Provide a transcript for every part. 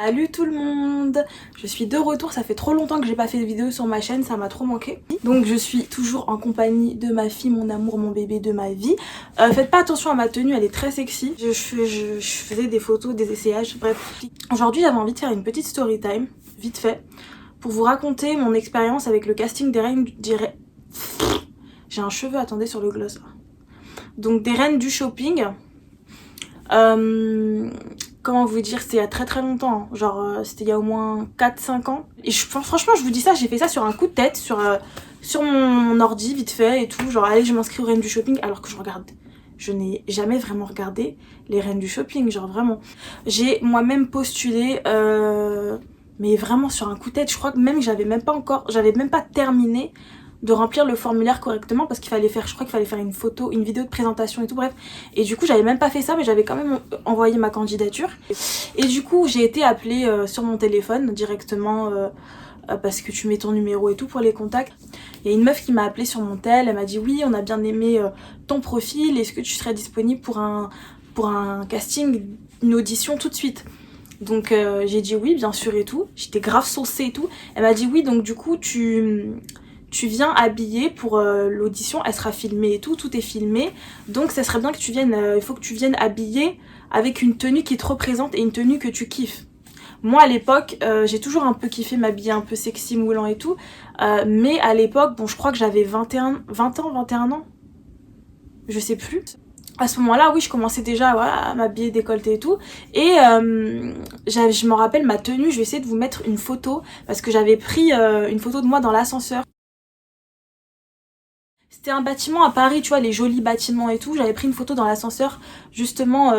Salut tout le monde, je suis de retour, ça fait trop longtemps que j'ai pas fait de vidéo sur ma chaîne, ça m'a trop manqué. Donc je suis toujours en compagnie de ma fille, mon amour, mon bébé de ma vie. Faites pas attention à ma tenue, elle est très sexy. Je faisais des photos, des essayages, bref. Aujourd'hui j'avais envie de faire une petite story time, vite fait, pour vous raconter mon expérience avec le casting des reines J'ai un cheveu, attendez, sur le gloss. Donc des reines du shopping. Comment vous dire, c'était il y a très longtemps, hein. Genre c'était il y a au moins 4-5 ans. Et franchement je vous dis ça, j'ai fait ça sur un coup de tête, sur mon ordi vite fait et tout, genre allez je m'inscris aux reines du shopping, alors que je n'ai jamais vraiment regardé les reines du shopping, genre vraiment. J'ai moi-même postulé, mais vraiment sur un coup de tête, je crois que même j'avais même pas terminé de remplir le formulaire correctement parce qu'il fallait faire, je crois qu'il fallait faire une vidéo de présentation et tout, bref. Et du coup j'avais même pas fait ça, mais j'avais quand même envoyé ma candidature. Et du coup j'ai été appelée sur mon téléphone directement parce que tu mets ton numéro et tout pour les contacts. Il y a une meuf qui m'a appelée sur mon tel, elle m'a dit oui on a bien aimé ton profil, est-ce que tu serais disponible pour un casting, une audition tout de suite. Donc j'ai dit oui bien sûr et tout, j'étais grave saucée et tout. Elle m'a dit oui donc du coup tu viens habillée pour l'audition, elle sera filmée et tout est filmé. Donc ça serait bien que tu viennes, il faut que tu viennes habillée avec une tenue qui te représente et une tenue que tu kiffes. Moi à l'époque, j'ai toujours un peu kiffé m'habiller un peu sexy, moulant et tout. Mais à l'époque, bon je crois que j'avais 21 ans, je sais plus. À ce moment-là, oui, je commençais déjà voilà, à m'habiller décolleté et tout. Et je me rappelle ma tenue, je vais essayer de vous mettre une photo parce que j'avais pris une photo de moi dans l'ascenseur. C'était un bâtiment à Paris, tu vois, les jolis bâtiments et tout. J'avais pris une photo dans l'ascenseur, justement,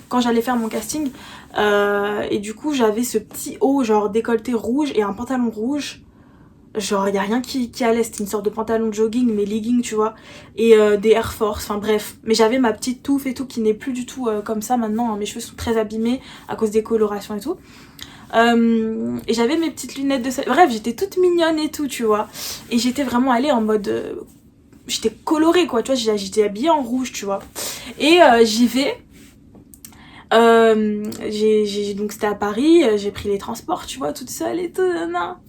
quand j'allais faire mon casting. Et du coup, j'avais ce petit haut, genre décolleté rouge et un pantalon rouge. Genre, y a rien qui allait. C'était une sorte de pantalon de jogging, mais legging, tu vois. Et des Air Force, enfin bref. Mais j'avais ma petite touffe et tout, qui n'est plus du tout comme ça maintenant. Hein. Mes cheveux sont très abîmés à cause des colorations et tout. Et j'avais mes petites lunettes de soleil. Bref, j'étais toute mignonne et tout, tu vois. Et j'étais vraiment allée en mode... j'étais colorée quoi, tu vois, j'étais habillée en rouge, tu vois. Et j'y vais. Donc c'était à Paris, j'ai pris les transports, tu vois, toute seule et tout,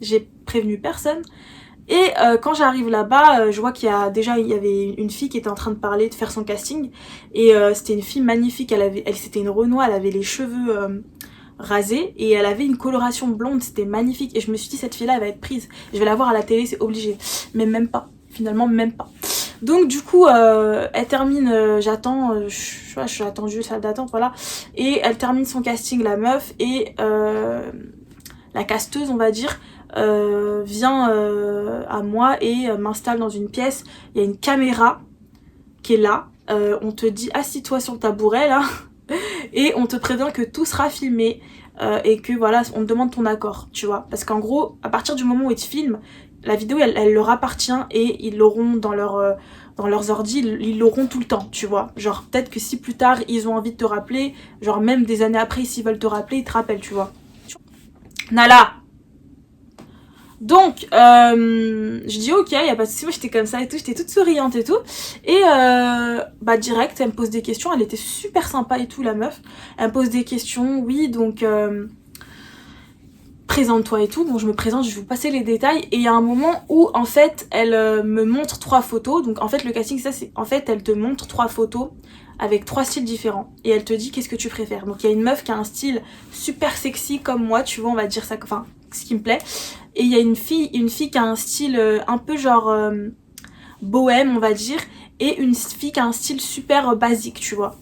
j'ai prévenu personne. Et quand j'arrive là-bas, je vois il y avait une fille qui était en train de parler, de faire son casting. Et c'était une fille magnifique, c'était une Renoir, elle avait les cheveux rasés et elle avait une coloration blonde, c'était magnifique. Et je me suis dit, cette fille-là, elle va être prise. Je vais la voir à la télé, c'est obligé. Mais même pas. Finalement même pas. Donc du coup elle termine, j'attends, je suis attendue, salle d'attente, voilà. Et elle termine son casting, la meuf, et la casteuse on va dire vient à moi et m'installe dans une pièce. Il y a une caméra qui est là, on te dit assis-toi sur le tabouret là et on te prévient que tout sera filmé. Et que voilà, on te demande ton accord, tu vois. Parce qu'en gros, à partir du moment où ils te filment, la vidéo elle leur appartient et ils l'auront dans leurs ordi, ils l'auront tout le temps, tu vois. Genre peut-être que si plus tard ils ont envie de te rappeler, genre même des années après s'ils veulent te rappeler, ils te rappellent, tu vois. Nala. Donc je dis ok, y a pas de souci, moi j'étais comme ça et tout, j'étais toute souriante et tout. Et bah direct elle me pose des questions, elle était super sympa et tout la meuf. Elle me pose des questions, oui donc présente-toi et tout. Bon je me présente, je vais vous passer les détails. Et il y a un moment où en fait elle me montre 3 photos. Donc en fait le casting ça c'est, en fait elle te montre 3 photos avec 3 styles différents. Et elle te dit qu'est-ce que tu préfères. Donc il y a une meuf qui a un style super sexy comme moi, tu vois, on va dire ça, enfin ce qui me plaît. Et il y a une fille qui a un style un peu genre bohème on va dire. Et une fille qui a un style super basique, tu vois.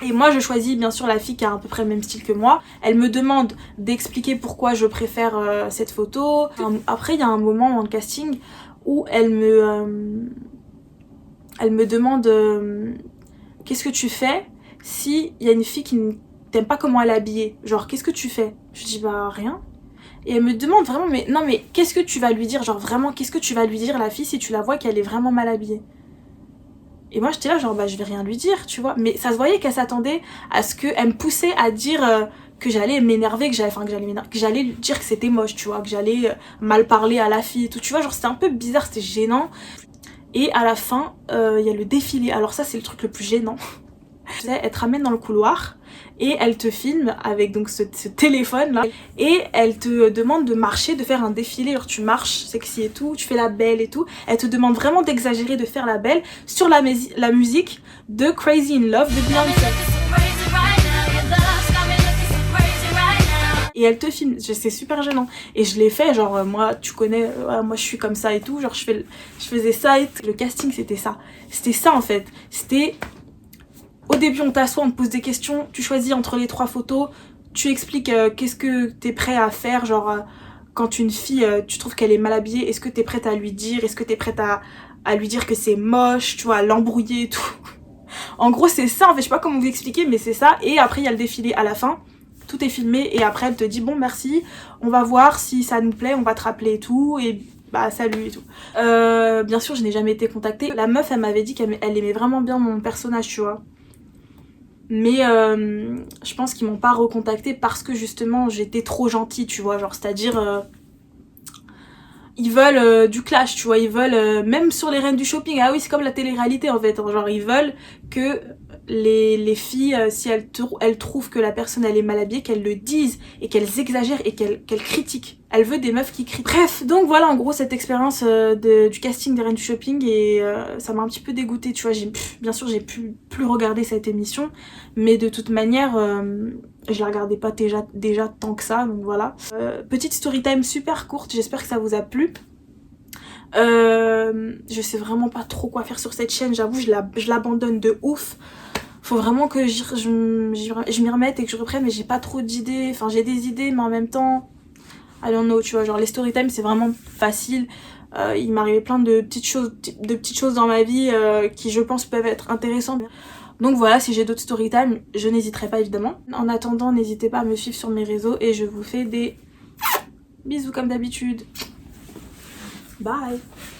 Et moi je choisis bien sûr la fille qui a à peu près le même style que moi. Elle me demande d'expliquer pourquoi je préfère cette photo. Après il y a un moment dans le casting où elle me demande qu'est-ce que tu fais si il y a une fille qui ne t'aime pas comment elle est habillée. Genre qu'est-ce que tu fais. Je dis bah rien. Et elle me demande vraiment mais non mais qu'est-ce que tu vas lui dire. Genre vraiment qu'est-ce que tu vas lui dire la fille si tu la vois qu'elle est vraiment mal habillée. Et moi j'étais là genre bah je vais rien lui dire tu vois. Mais ça se voyait qu'elle s'attendait à ce qu'elle me poussait à dire que j'allais m'énerver, que j'allais lui dire que c'était moche tu vois. Que j'allais mal parler à la fille et tout tu vois. Genre c'était un peu bizarre, c'était gênant. Et à la fin il y a le défilé. Alors ça c'est le truc le plus gênant. Elle te ramène dans le couloir et elle te filme avec donc ce téléphone là et elle te demande de marcher, de faire un défilé, genre tu marches sexy et tout, tu fais la belle et tout. Elle te demande vraiment d'exagérer, de faire la belle sur la musique de Crazy in Love de Beyoncé. Et elle te filme, c'est super gênant. Et je l'ai fait, genre moi tu connais, moi je suis comme ça et tout, genre je faisais ça et le casting c'était ça. C'était ça en fait. C'était au début on t'assoit, on te pose des questions, tu choisis entre les 3 photos, tu expliques qu'est-ce que t'es prêt à faire, genre quand une fille tu trouves qu'elle est mal habillée, est-ce que t'es prête à lui dire, est-ce que t'es prête à lui dire que c'est moche, tu vois, à l'embrouiller et tout. En gros c'est ça en fait, je sais pas comment vous expliquer mais c'est ça. Et après il y a le défilé à la fin. Tout est filmé et après elle te dit bon merci, on va voir si ça nous plaît, on va te rappeler et tout et bah salut et tout. Bien sûr je n'ai jamais été contactée. La meuf elle m'avait dit qu'elle aimait vraiment bien mon personnage tu vois. Mais je pense qu'ils m'ont pas recontactée parce que justement j'étais trop gentille tu vois. Genre c'est à dire ils veulent du clash tu vois, ils veulent même sur les reines du shopping, ah oui c'est comme la télé-réalité en fait, genre ils veulent que les filles si elles trouvent que la personne elle est mal habillée, qu'elles le disent et qu'elles exagèrent et qu'elles critiquent. Elle veut des meufs qui crient. Bref, donc voilà en gros cette expérience du casting des reines du shopping et ça m'a un petit peu dégoûtée tu vois. Bien sûr j'ai plus regarder cette émission mais de toute manière je la regardais pas déjà tant que ça donc voilà. Petite story time super courte, j'espère que ça vous a plu. Je sais vraiment pas trop quoi faire sur cette chaîne, j'avoue je l'abandonne de ouf. Faut vraiment que je m'y remette et que je reprenne mais j'ai pas trop d'idées, enfin j'ai des idées mais en même temps I don't know tu vois, genre les story time c'est vraiment facile. Il m'arrivait plein de petites choses dans ma vie qui je pense peuvent être intéressantes. Donc voilà, si j'ai d'autres story time, je n'hésiterai pas évidemment. En attendant, n'hésitez pas à me suivre sur mes réseaux et je vous fais des bisous comme d'habitude. Bye.